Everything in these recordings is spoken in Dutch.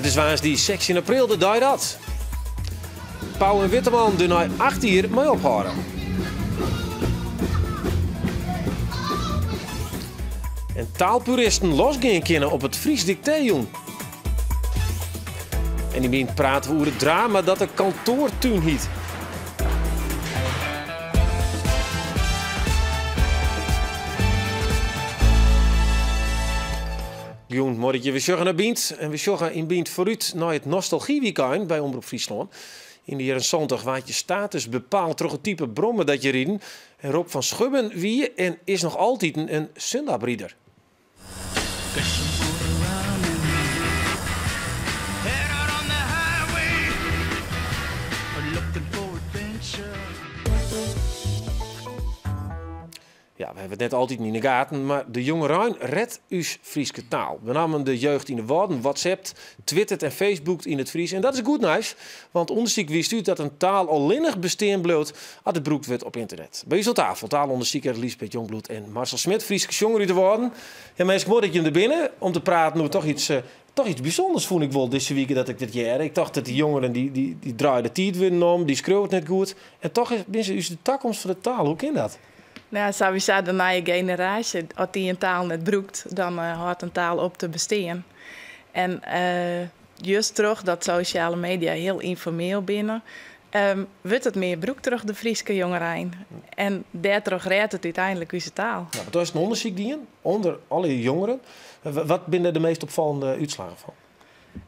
Het is waans die 16 april de dag dat. Pauw en Witteman doen na 8 uur mee ophouden. En taalpuristen losgaan kunnen op het Fries dictéjoen. En die meent praten over het drama dat de kantoortuin hiet. Joen, morgen we zorgen naar Bient en we zorgen in Bient vooruit naar het nostalgieweekend bij Omroep Friesland. In de jaren 70 waard je status bepaald door het type brommen dat je rieden. En Rob van Schubben wie en is nog altijd een zondabrieder. Ja, we hebben het net altijd niet in de gaten, maar de jonge Ruin redt us Frieske taal. We namen de jeugd in de woorden, WhatsApp, twittert en Facebookt in het Fries. En dat is goed nice, want onderzoek wist u dat een taal alleenig bestaan bloot als het broekt werd op internet. Bij ons aan tafel, taalonderzoeker Liesbeth Jongbloed en Marcel Smit, Frieske jonger in de woorden. Ja, mensen, mooi dat je er binnen om te praten over toch iets bijzonders vond ik wel deze week dat ik dit jaar. Ik dacht dat die jongeren die draaiden tijd weer om, die schreeuwt net goed. En toch is de toekomst van de taal. Hoe kan dat? Nou, sowieso de nieuwe generatie, als die een taal net broekt, dan houdt een taal op te bestaan. En juist terug dat sociale media heel informeel binnen, wordt het meer broek terug de Frieske jongeren. En daardoor redt het uiteindelijk onze taal. Ja, dat is een onderzoek die onder alle jongeren. Wat zijn de meest opvallende uitslagen van?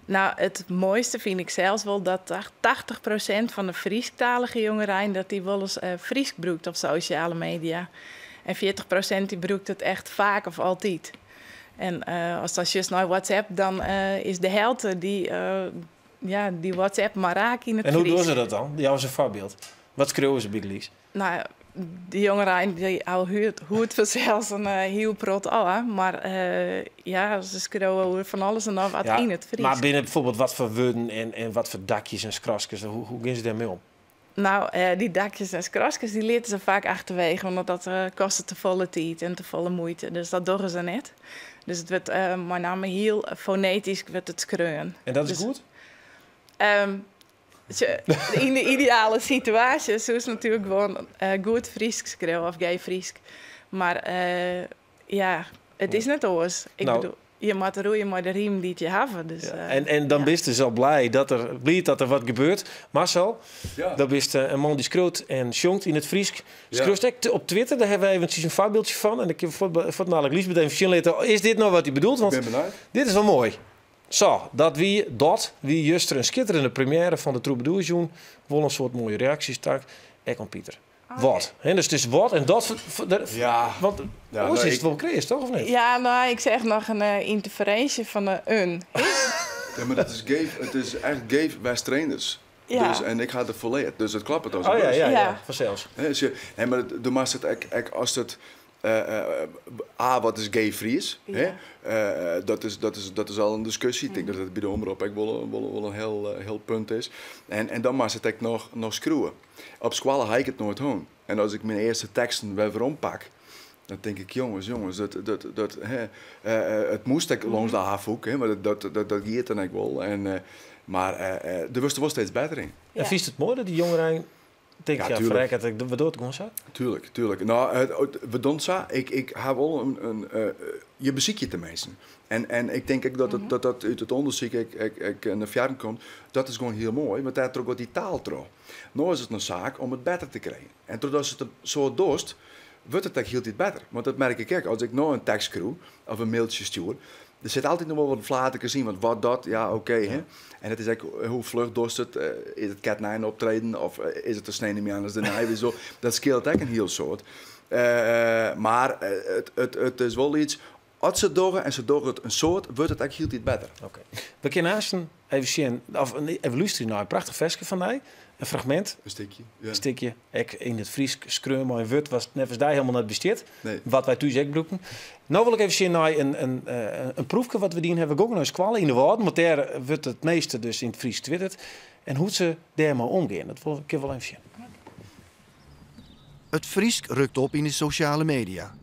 Nou, het mooiste vind ik zelfs wel dat 80% van de Frieskalige jongeren dat die wel eens Fries broekt op sociale media. En 40% die broekt het echt vaak of altijd. En als dat juist naar WhatsApp, dan is de helft die WhatsApp maar raak in het En Fries. hoe doen ze dat dan? Jou als een voorbeeld. Wat schreeuwen ze, Big Lees? Nou, de jongeren die al hoort vanzelfs een heel prot aan, maar ze schreeuwen van alles en nog wat in het Fries. Maar binnen bijvoorbeeld wat voor woorden en wat voor dakjes en skraskes, hoe gaan ze daarmee om? Nou, die dakjes en skraskes die laten ze vaak achterwege, want dat kost te volle tijd en te volle moeite. Dus dat doen ze net. Dus het wordt met name heel fonetisch wordt het schreeuwen. En dat is goed? In de ideale situatie zou ze natuurlijk gewoon goed Fries schreeuwen of gay Fries. Maar het is net oors. Ik bedoel, je moet roeien met de riem die je hebt. Dus, en dan bist je zo blij dat er wat gebeurt. Marcel, dan bist een man die schreeuwt en jongt in het Fries. Schreeuwt op Twitter, daar hebben we eventjes een voorbeeldje van. En ik heb voor namelijk Liesbeth even zien laten. Is dit nou wat hij bedoelt? Want ik ben benieuwd. Dit is wel mooi. Zo, wie juster een schitterende première van de Troubadours doen, wel een soort mooie reacties tak. Ik aan Pieter. Wat? He, dus het is wat en dat. Want is het wel kreeg, toch of niet? Ja, nou, ik zeg nog een interferentie van een. Ja, maar dat is gay. Het is echt gay bij trainers. Ja. Dus, en ik ga er volledig. Dus het klapt het als ja, vanzelfs. Nee, maar de maast het als het. Wat is gay Fries? Ja. Dat is al een discussie. Ik denk dat het bij de omroep ook wel een heel punt is. En dan mag het nog schreeuwen. Op school ga ik het nooit doen. En als ik mijn eerste teksten weer ompak, dan denk ik, jongens, het moest ik langs de haafhoek, maar dat gaat dan ook wel. Maar er was er wel steeds beter in. Ja. En vies het mooi dat die jongeren denk ja, verrek dat ik we door te gaan zo? Tuurlijk. Nou, we doen zo. Ik heb wel je beziek je te mensen. En ik denk ook dat uit het onderzoek ik naar voren komt, dat is gewoon heel mooi, want daar trok die taal trouw. Nou is het een zaak om het beter te krijgen. En doordat het zo doorst, wordt het ook heel iets beter. Want dat merk ik ook. Als ik nou een tekst schreeuw of een mailtje stuur, er zit altijd nog wel wat flaten zien, want wat dat, hè. En het is ook hoe vlug dorst het, is het Cat 9 optreden of is het een snee niet als de nijwe zo. Dat scheelt ook een heel soort. Maar het is wel iets, als ze doen en ze doen het een soort, wordt het ook heel iets beter. Okay. We kunnen haast even zien, of even luisteren naar een prachtig versje van mij. Een fragment. Een stukje. Ja. Een stukje. Ik in het Fries schreeuwen, maar in Word was nevens daar helemaal net besteed. Nee. Wat wij toen ook broeken. Nou wil ik even zien naar een proefje wat we die hebben gegaan naar squallen in de woorden. Want daar wordt het meeste dus in het Fries twitterd. En hoe ze daarmee omgaan. Dat wil ik wel even zien. Het Fries rukt op in de sociale media.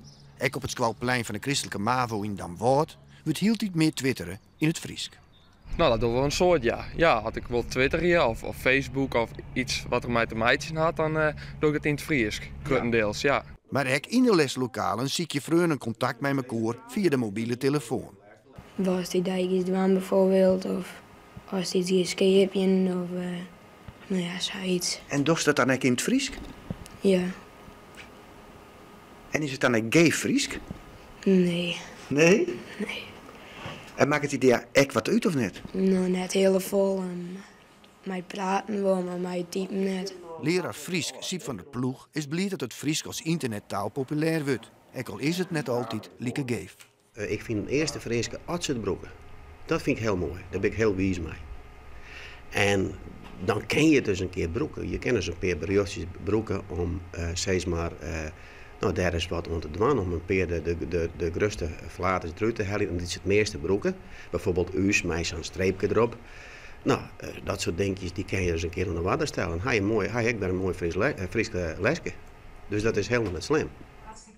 Ook op het squalplein van de christelijke MAVO in Damwoord wordt heel iets meer twitteren in het Fries. Nou, dat doen we een soort, ja. Ja, had ik wel Twitter hier of Facebook of iets wat er mij te meidjes had, dan doe ik het in het Fries. Grotendeels, ja. Maar ook in de leslokalen zie je vreun contact met elkaar via de mobiele telefoon. Was die dijkjes dwaan bijvoorbeeld, of als die iets scheepje, of nou ja, zoiets. En doet dat dan ook in het Fries? Ja, En is het dan ook gay Friesk? nee. Nee? Nee. En maakt het idee echt wat uit of net? Nou, net heel vol. Mij praten wel, maar mij typen net. Leraar Friesk Siep van der Ploeg is blij dat het Friesk als internettaal populair wordt. Ook al is het net altijd like geef. Ik vind het eerste Frieske Atsenbroeken. Dat vind ik heel mooi. Daar ben ik heel wijs mee. En dan ken je het dus een keer broeken. Je kent dus een paar berichtjes broeken om steeds maar... nou, daar is wat om te doen, om een keer de grootste flaters eruit te halen. En dit is het meeste broeken. Bijvoorbeeld U's, mij zo'n streepje erop. Nou, dat soort dingetjes die kan je dus een keer onder water stellen. Hij heeft daar een mooi Friese lesje. Dus dat is helemaal niet slim.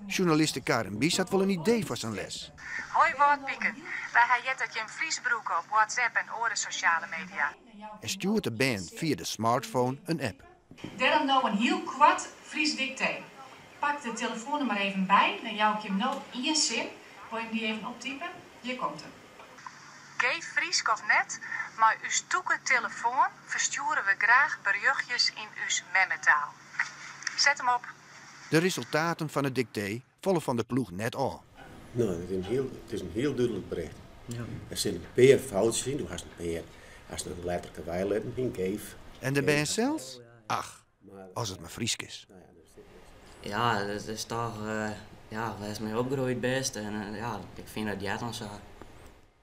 Journaliste Karen Bies had wel een idee voor zijn les. Hoi Woordpieken, wij hebben dat je een Friesbroek op WhatsApp en andere sociale media. En stuurt de band via de smartphone een app. Daarom nou een heel kwart Fries dicté. Pak de telefoon er maar even bij, dan jou ik je hem nou in je zin. Wil je hem die even optypen? Hier komt hem. Gay Friesk of net, maar uw stoeke telefoon versturen we graag berichtjes in uw memmetaal. Zet hem op. De resultaten van het dicté vallen van de ploeg net af. Nou, het is een heel duidelijk bericht. Ja. Er zitten een paar foutjes in. Als een letterlijke wijletten in geef. En de band zelfs? Ach, als het maar Friesk is. Ja, dat is toch... wij is mee opgegroeid best. En ja, ik vind dat ja dan zo.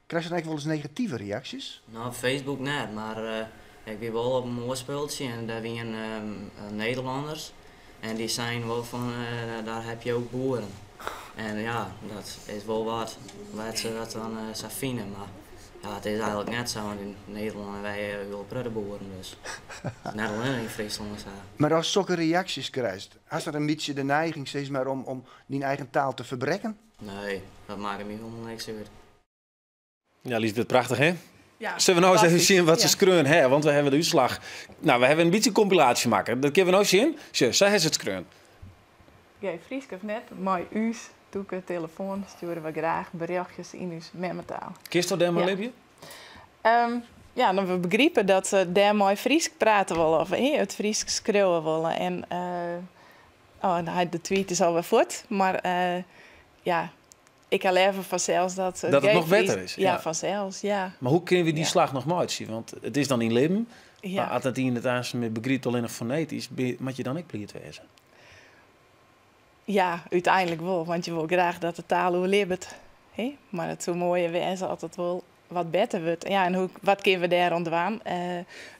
Krijg je dan eigenlijk wel eens negatieve reacties? Nou, op Facebook net, maar ik ben wel op een moorspeeltje en daar waren Nederlanders. En die zijn wel van, daar heb je ook boeren. En ja, dat is wel wat ze dat dan zou vinden. Maar ja, het is eigenlijk net zo. In Nederland hebben wij wel pruttenboeren, dus net alleen in Friesland. Zo. Maar als zulke reacties krijgt, had er een beetje de neiging steeds maar om die eigen taal te verbrekken? Nee, dat maakt me helemaal niks uit. Ja, Liesbeth, prachtig hè? Ja, zullen we nou eens even zien wat ze ja. skreun hebben? Want we hebben de uitslag. Nou, we hebben een beetje een compilatie maken. Dat kunnen we nou zien. Zij heeft het skreun. Gay Friesk of net, maar u's toeken, telefoon sturen we graag berichtjes in uw memmetaal. Kist dat daar maar Ja. Libje? Ja, dan we begrijpen dat ze daar mooi Fries praten willen of het Fries schreeuwen willen. En de tweet is alweer voort, maar ja, ik al even vanzelfs dat het nog beter is. Ja, vanzelfs, ja. Maar hoe kunnen we die slag nog maar uitzien? Want het is dan in Limmen. Ja. Maar als het in het aansluit met begrijpt alleen nog fonetisch, moet je dan ook plicht wezen? Ja, uiteindelijk wel, want je wil graag dat de taal hoe leeft. Maar het zo mooie wezen altijd wel wat beter wordt. Ja, en wat kunnen we daar aan doen?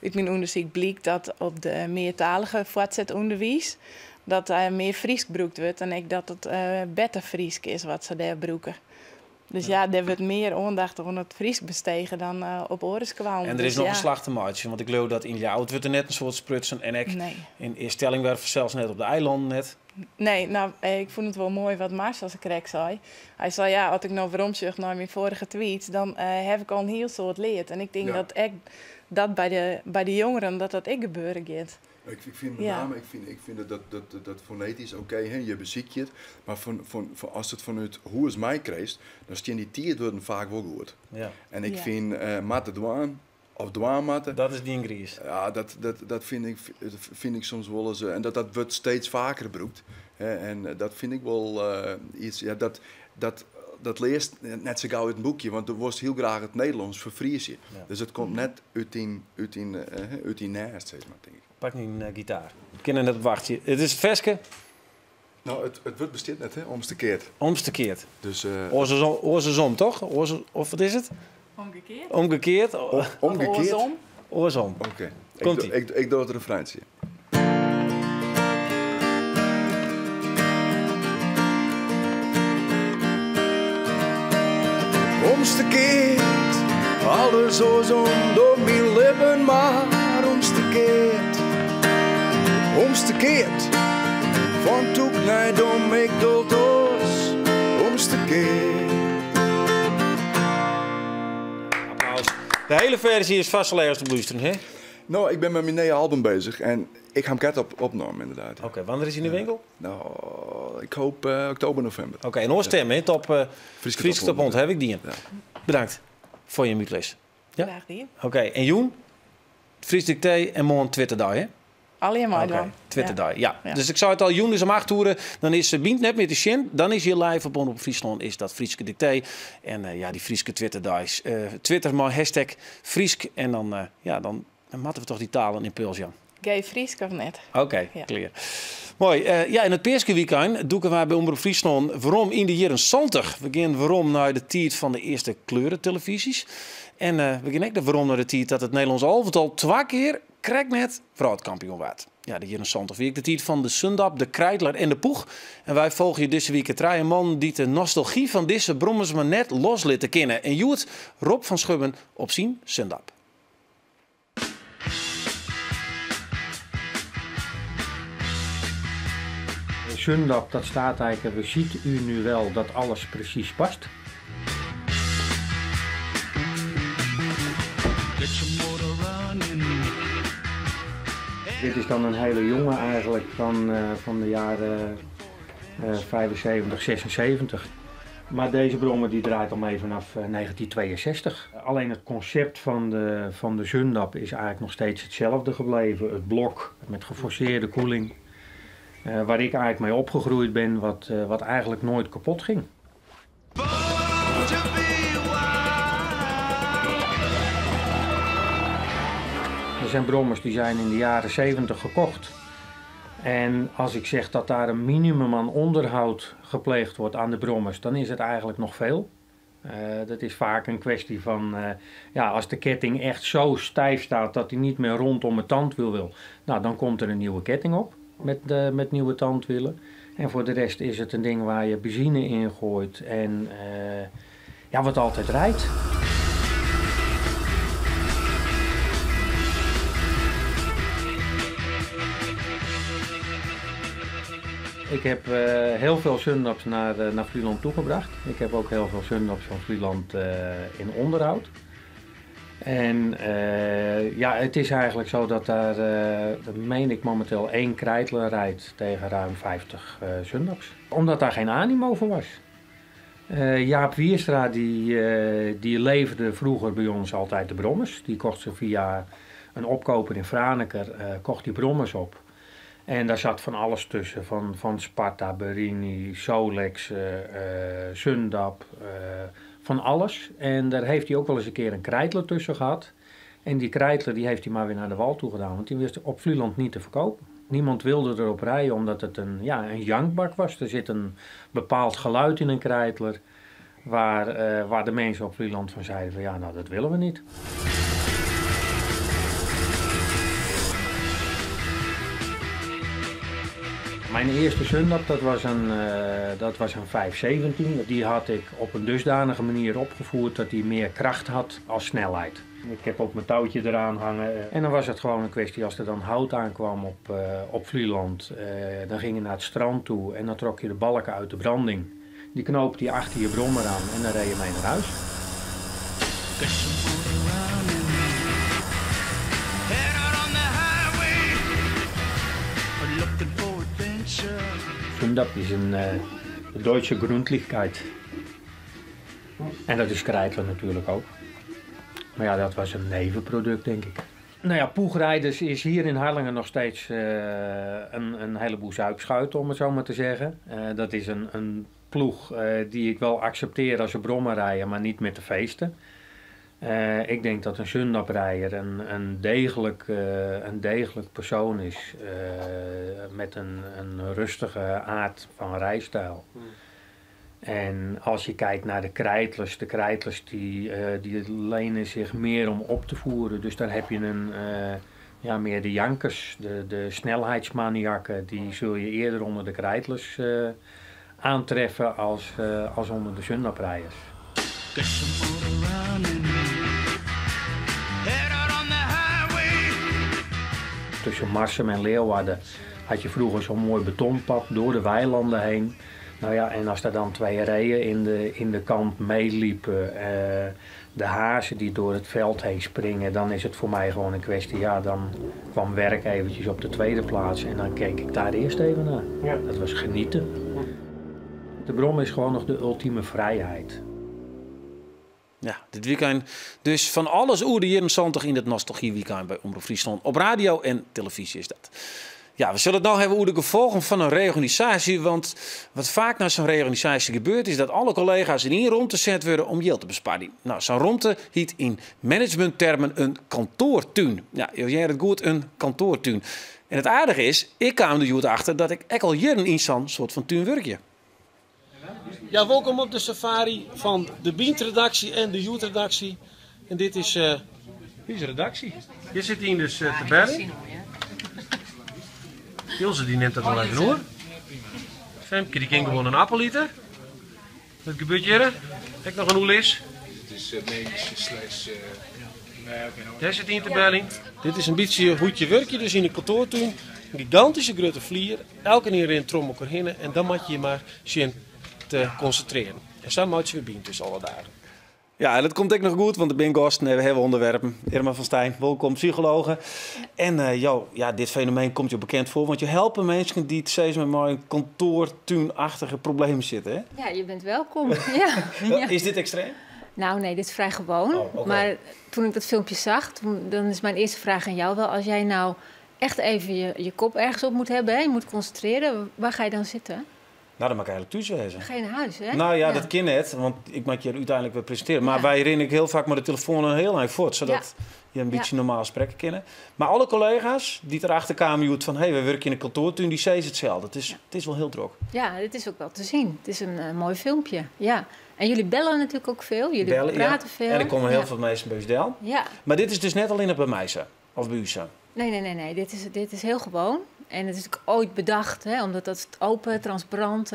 Uit mijn onderzoek blijkt dat op de meertalige voortzetonderwijs dat meer Fries gebruikt wordt en ik dat het beter Fries is wat ze daar gebruiken. Dus ja, er wordt meer aandacht aan het Fries bestegen dan op oorlogskwaal. En er is nog een slag te maken, want ik geloof dat in Ljouwert wordt er net een soort sprutsen en ik in Stellingwerf zelfs net op de eilanden net. Nee, nou, ik vond het wel mooi wat Marcel Krek zei. Hij zei, ja, als ik nou veromzucht naar mijn vorige tweet, dan heb ik al een heel soort leerd. En ik denk dat bij de jongeren dat ook gebeuren gaat. Ik vind met name, ik vind dat fonetisch oké, je beziekt het, maar als het vanuit hoe is mij krijgt, dan staan die tierwoorden vaak wel goed. Ja. En ik vind matte dwaan of dwaanmatten. Dat is die in Gries. Ja, dat vind ik soms wel eens, en dat wordt steeds vaker gebruikt. En dat vind ik wel iets, ja, dat leest net zo gauw uit een boekje, want er wordt heel graag het Nederlands vervriezen. Ja. Dus het komt net uit die naast, zeg maar, denk ik. Pak nu een gitaar. We kunnen net wachten. Het is Veske. Nou, het wordt besteed net, hè? Omstekeerd. Omstekeerd. Dus, oorsom, toch? Of wat is het? Omgekeerd. Omgekeerd. Omgekeerd. Oorsom. Oorsom. Oké. Komt-ie. Ik doe het refreintje. Omstekeerd, alles oorsom door mijn lippen, maar omstekeerd. Omstekeerd, van toek naar dom, ik doe omstekeerd. Applaus. De hele versie is vast wel ergens te beluisteren, hè? Nou, ik ben met mijn nieuwe album bezig en ik ga hem ket opnemen inderdaad. Oké, wanneer is hij in de winkel? Nou, ik hoop oktober, november. Oké, en oorstem, hè? Top Frieske Top Hond heb ik die. Ja. Bedankt voor je muutles. Ja? Graag gedaan. Oké, en Joen? Fries Dicté en morgen Twitterdag, hè? Alleen maar dan. Twitterdag, ja. Dus ik zou het al Joen dus om 8 uur, dan is Bient net met de Shin, dan is hier live op Omroep Friesland, is dat Frieske Dicté. En die Frieske Twitterdag. Twitter maar hashtag Friesk en dan matten we toch die talen in impuls, Jan. Gay Friesk of net? Oké, clear. Mooi. In het Peerske weekend doen wij bij Omroep Friesland waarom in de jaren 70. We gaan waarom naar de tijd van de eerste kleurentelevisies. En we gaan ook waarom naar de tijd dat het Nederlands elftal 2 keer krijgnet vrouwenkampioen werd. Ja, de jaren 70 week de tijd van de Sundap, de Kreitler en de Poeg. En wij volgen je deze week een man die de nostalgie van deze brommers maar net los lieten kennen. En Joet Rob van Schubben op zien Sundap. Sundap, dat staat eigenlijk, we ziet u nu wel dat alles precies past. Dit is dan een hele jongen eigenlijk van de jaren 75, 76. Maar deze brommer die draait al mee vanaf 1962. Alleen het concept van de Sundap is eigenlijk nog steeds hetzelfde gebleven. Het blok met geforceerde koeling. Waar ik eigenlijk mee opgegroeid ben, wat eigenlijk nooit kapot ging. Er zijn brommers die zijn in de jaren 70 gekocht. En als ik zeg dat daar een minimum aan onderhoud gepleegd wordt aan de brommers, dan is het eigenlijk nog veel. Dat is vaak een kwestie van, als de ketting echt zo stijf staat dat hij niet meer rondom het tandwiel wil, nou, dan komt er een nieuwe ketting op. Met nieuwe tandwielen. En voor de rest is het een ding waar je benzine in gooit en wat altijd rijdt. Ik heb heel veel Sundaps naar Vlieland toegebracht. Ik heb ook heel veel Sundaps van Vlieland in onderhoud. En het is eigenlijk zo dat daar, meen ik momenteel, 1 Kreitler rijdt tegen ruim 50 Sundaps. Omdat daar geen animo voor was. Jaap Wierstra die leverde vroeger bij ons altijd de brommers. Die kocht ze via een opkoper in Franeker, kocht die brommers op. En daar zat van alles tussen, van Sparta, Berini, Solex, Sundap, van alles. En daar heeft hij ook wel eens een keer een Kreitler tussen gehad. En die Kreitler die heeft hij maar weer naar de wal toe gedaan, want die wist op Vlieland niet te verkopen. Niemand wilde erop rijden omdat het een jankbak was. Er zit een bepaald geluid in een Kreitler waar de mensen op Vlieland van zeiden van dat willen we niet. Mijn eerste Sundap, dat was een 517. Die had ik op een dusdanige manier opgevoerd dat hij meer kracht had als snelheid. Ik heb ook mijn touwtje eraan hangen. En dan was het gewoon een kwestie, als er dan hout aankwam op Vlieland, dan ging je naar het strand toe en dan trok je de balken uit de branding. Die knoopte je achter je brommer aan en dan reed je mee naar huis. Sundap is een Duitse Grundlichkeit. En dat is Kreitler natuurlijk ook. Maar dat was een nevenproduct, denk ik. Poegrijders is hier in Harlingen nog steeds een heleboel zuipschuiten, om het zo maar te zeggen. Dat is een ploeg die ik wel accepteer als een brommerrijder, maar niet met de feesten. Ik denk dat een Sundaprijder een degelijk persoon is met een rustige aard van rijstijl. En als je kijkt naar de Kreitlers die lenen zich meer om op te voeren. Dus dan heb je meer de jankers, de snelheidsmaniakken, die zul je eerder onder de Kreitlers aantreffen als onder de Sundaprijders. Tussen Marsum en Leeuwarden had je vroeger zo'n mooi betonpad door de weilanden heen. En als er dan 2 reeën in de kant meeliepen, de hazen die door het veld heen springen, dan is het voor mij gewoon een kwestie. Ja, dan kwam werk eventjes op de tweede plaats en dan keek ik daar eerst even naar. Ja. Dat was genieten. De Brom is gewoon nog de ultieme vrijheid. Ja, dit weekend dus van alles oer de jaren 70 in het Nostalgie Weekend bij Omroep Friesland. Op radio en televisie is dat. Ja, we zullen het nou hebben over de gevolgen van een reorganisatie. Want wat vaak na zo'n reorganisatie gebeurt, is dat alle collega's in één ruimte gezet worden om geld te besparen. Nou, zo'n ruimte heet in managementtermen een kantoortuin. Ja, je hebt het goed, een kantoortuin. En het aardige is, ik kwam er goed achter dat ik al jaren in zo'n soort van tuin werkje. Ja, welkom op de safari van de Bient-redactie en de Youth-redactie. En dit is de redactie. Hier zit hij dus te bellen. Ilse die neemt dat wel even hoor. Femke die kan gewoon een appel eten. Wat gebeurt hier? Heb nog een oelis? Het is medische slash... Daar zit hij te bellen. Dit is een beetje hoe je werkt, dus in een kantoortuin. Een gigantische grote vlier. Elke keer in trommel heen en dan moet je maar zien te concentreren. En zo moet je weer bieden tussen alle dagen. Ja, en dat komt ook nog goed, want de ben gasten we hebben onderwerpen. Irma van Stijn, welkom, psychologe. En ja, dit fenomeen komt je bekend voor, want je helpt mensen die steeds met een kantoortuinachtige problemen zitten. Hè? Ja, je bent welkom. Ja. Is dit extreem? Nou nee, dit is vrij gewoon. Oh, okay. Maar toen ik dat filmpje zag, dan is mijn eerste vraag aan jou wel. Als jij nou echt even je kop ergens op moet hebben, hè, je moet concentreren, waar ga je dan zitten? Nou, dan mag ik eigenlijk thuis wezen. Ga je naar huis, hè? Nou ja, dat kan net, want ik mag je uiteindelijk weer presenteren. Maar wij rennen heel vaak met de telefoon een heel eind voort, zodat je een beetje normaal spreken kennen. Maar alle collega's die erachter kwamen van, we werken in een kantoortuin, die zeggen hetzelfde. Het is wel heel druk. Ja, dit is ook wel te zien. Het is een mooi filmpje, ja. En jullie bellen natuurlijk ook veel, jullie praten veel. En er komen heel veel mensen bij Usdel. Ja. Maar dit is dus net alleen bij mij zo, of bij u zo. Nee. Dit is heel gewoon. En het is ook ooit bedacht, hè, omdat dat open, transparant,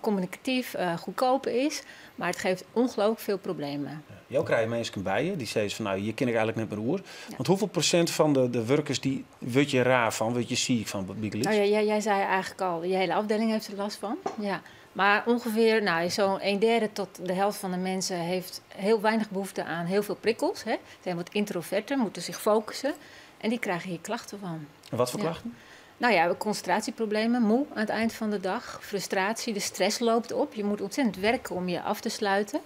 communicatief, goedkoop is. Maar het geeft ongelooflijk veel problemen. Jou krijg je mensen bij je, die zeggen van nou, hier ken ik eigenlijk net mijn roer. Ja. Want hoeveel procent van de werkers die word je raar van, word je ziek van, Bigelies? Nou ja, jij zei eigenlijk al, je hele afdeling heeft er last van. Ja. Maar ongeveer zo'n 1/3 tot de helft van de mensen heeft heel weinig behoefte aan heel veel prikkels. Hè. Ze zijn wat introverter, moeten zich focussen. En die krijgen hier klachten van. En wat voor klachten? Nou ja, concentratieproblemen, moe aan het eind van de dag, frustratie, de stress loopt op. Je moet ontzettend werken om je af te sluiten.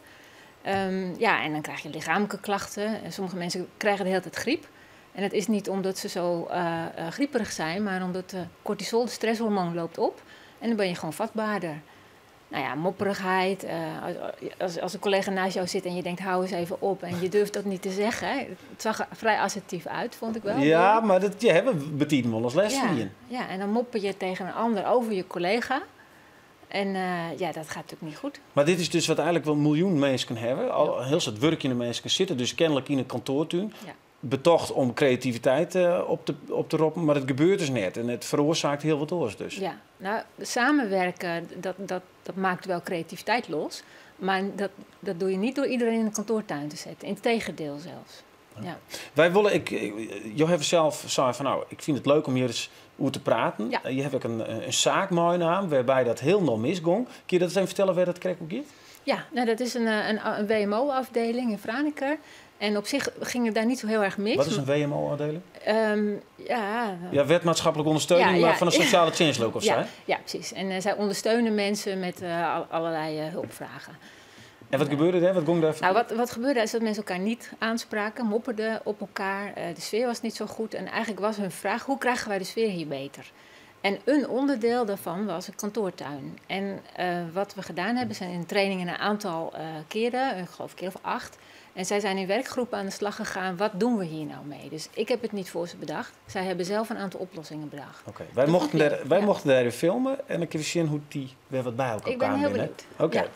En dan krijg je lichamelijke klachten. En sommige mensen krijgen de hele tijd griep. En dat is niet omdat ze zo grieperig zijn, maar omdat cortisol, de stresshormoon, loopt op. En dan ben je gewoon vatbaarder. Nou ja, mopperigheid. Als een collega naast jou zit en je denkt, hou eens even op. En je durft dat niet te zeggen. Hè. Het zag er vrij assertief uit, vond ik wel. Ja, maar dat hebben we betieten wel als les van je. Ja, en dan mopper je tegen een ander over je collega. En dat gaat natuurlijk niet goed. Maar dit is dus wat eigenlijk wel een miljoen mensen hebben. Al heel soort werkende mensen zitten dus kennelijk in een kantoortuin. Ja. Betocht om creativiteit op te roepen, maar het gebeurt dus net. En het veroorzaakt heel wat oors dus. Ja, nou, samenwerken, dat maakt wel creativiteit los. Maar dat doe je niet door iedereen in een kantoortuin te zetten. Integendeel zelfs. Ja. Wij willen, je hebt zelf zei van nou, ik vind het leuk om hier eens over te praten. Ja. Je hebt ook een zaak mooi naam, waarbij dat heel nog misging. Kun je dat eens even vertellen waar dat krijgt op gaat? Ja, nou, dat is een WMO-afdeling in Franeker. En op zich ging het daar niet zo heel erg mis. Wat is een WMO-afdeling? Ja, wetmaatschappelijke ondersteuning maar van een sociale change of zo. Ja, precies. En zij ondersteunen mensen met allerlei hulpvragen. En wat gebeurde er? Wat ging daar? Nou, wat gebeurde is dat mensen elkaar niet aanspraken, mopperden op elkaar. De sfeer was niet zo goed. En eigenlijk was hun vraag, hoe krijgen wij de sfeer hier beter? En een onderdeel daarvan was een kantoortuin. En wat we gedaan hebben, zijn in trainingen een aantal keren, ik geloof een keer of 8... En zij zijn in werkgroepen aan de slag gegaan. Wat doen we hier nou mee? Dus ik heb het niet voor ze bedacht. Zij hebben zelf een aantal oplossingen bedacht. Okay. Wij mochten daar even filmen. En dan kun je zien hoe die weer wat bij elkaar kwamen. Ik ben heel benieuwd. Okay. Ja.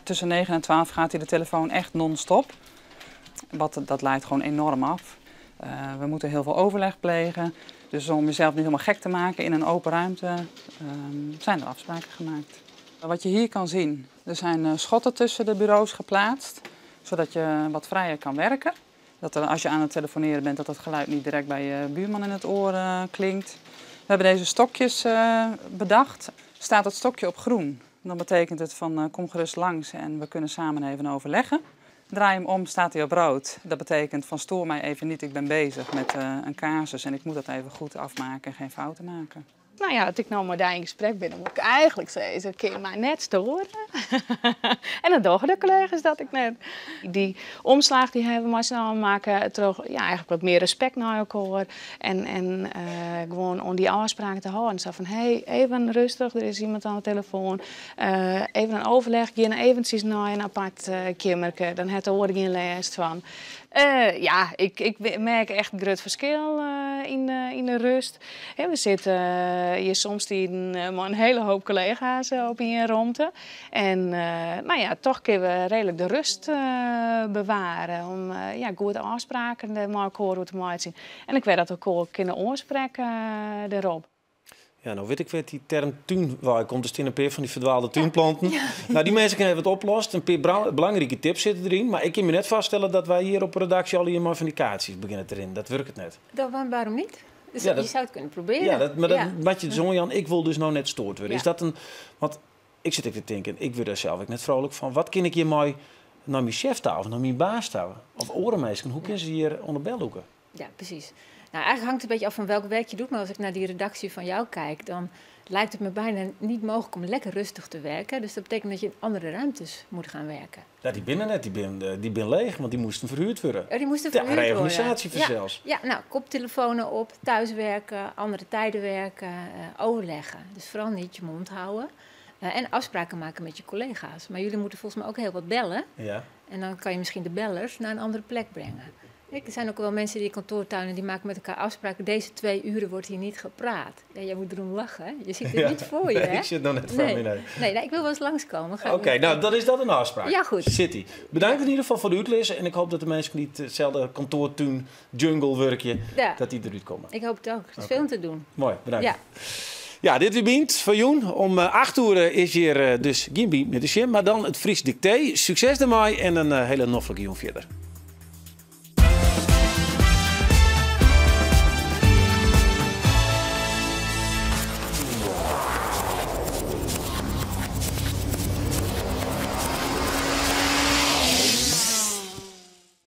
Tussen 9 en 12 gaat hij de telefoon echt non-stop. Dat leidt gewoon enorm af. We moeten heel veel overleg plegen. Dus om jezelf niet helemaal gek te maken in een open ruimte zijn er afspraken gemaakt. Wat je hier kan zien, er zijn schotten tussen de bureaus geplaatst, zodat je wat vrijer kan werken. Dat als je aan het telefoneren bent, dat het geluid niet direct bij je buurman in het oor klinkt. We hebben deze stokjes bedacht. Staat het stokje op groen, Dan betekent het van kom gerust langs en we kunnen samen even overleggen. Draai hem om, staat hij op rood. Dat betekent van stoor mij even niet, ik ben bezig met een casus en ik moet dat even goed afmaken en geen fouten maken. Nou ja, als ik nou met daar in gesprek ben, dan moet ik eigenlijk zeggen, ik kan mij net storen. En dan doen de collega's dat ik net. Die omslag die hebben we snel maken, terug, ja, eigenlijk wat meer respect naar elkaar. En gewoon om die afspraken te houden. Zo van, hey, even rustig, er is iemand aan de telefoon. Even een overleg, gaan eventjes naar een apart kamertje. Dan heb je er geen last van. Ja, ik merk echt een groot verschil in de rust. We zitten hier soms met een hele hoop collega's op in ruimte. En nou ja, toch kunnen we redelijk de rust bewaren. Om ja, goede afspraken met elkaar te maken. En ik weet dat we elkaar kunnen oorspreken erop. Ja, nou weet ik weer die term tuin waar komt. Dus in een paar van die verdwaalde tuinplanten. Ja. Nou, die mensen hebben het oplost. Een paar belangrijke tips zitten erin. Maar ik kan me net vaststellen dat wij hier op de redactie al hier van die kaartjes beginnen erin. Dat werkt het net. Waarom niet? Dus ja, je zou het kunnen proberen. Ja, maar wat je zo Jan, ik wil dus nou net stoord worden. Ja. Is dat een... Want ik zit ook te denken, ik word er zelf ook net vrolijk van. Wat kan ik hier mooi naar mijn chef touwen, of naar mijn baas touwen? Of orenmeisken, hoe kunnen ze hier onder bel loeken? Ja, precies. Nou, eigenlijk hangt het een beetje af van welk werk je doet. Maar als ik naar die redactie van jou kijk, dan lijkt het me bijna niet mogelijk om lekker rustig te werken. Dus dat betekent dat je in andere ruimtes moet gaan werken. Ja, die binnen net, die ben leeg, want die moesten verhuurd worden. Ja, die moesten verhuurd worden. Reorganisatie zelfs. Ja, nou, koptelefonen op, thuiswerken, andere tijden werken, overleggen. Dus vooral niet je mond houden. En afspraken maken met je collega's. Maar jullie moeten volgens mij ook heel wat bellen. Ja. En dan kan je misschien de bellers naar een andere plek brengen. Er zijn ook wel mensen die kantoortuinen die maken met elkaar afspraken. Deze 2 uren wordt hier niet gepraat. Ja, jij moet erom lachen, hè? Je ziet het niet voor je, hè? Ik zit nog net voor me. Nee, ik wil wel eens langskomen. Oké, nou, dan is dat een afspraak. Ja, goed. City. Bedankt in ieder geval voor de uitleg. En ik hoop dat de mensen niet hetzelfde kantoortuin, jungle werkje, dat die eruit komen. Ik hoop het ook. Er is veel te doen. Mooi, bedankt. Ja. Ja, dit weekend van Joen. Om 8 uur is hier dus Gimby met de Jim. Maar dan het Fries Dicté. Succes ermee en een hele noffelijke Joen verder.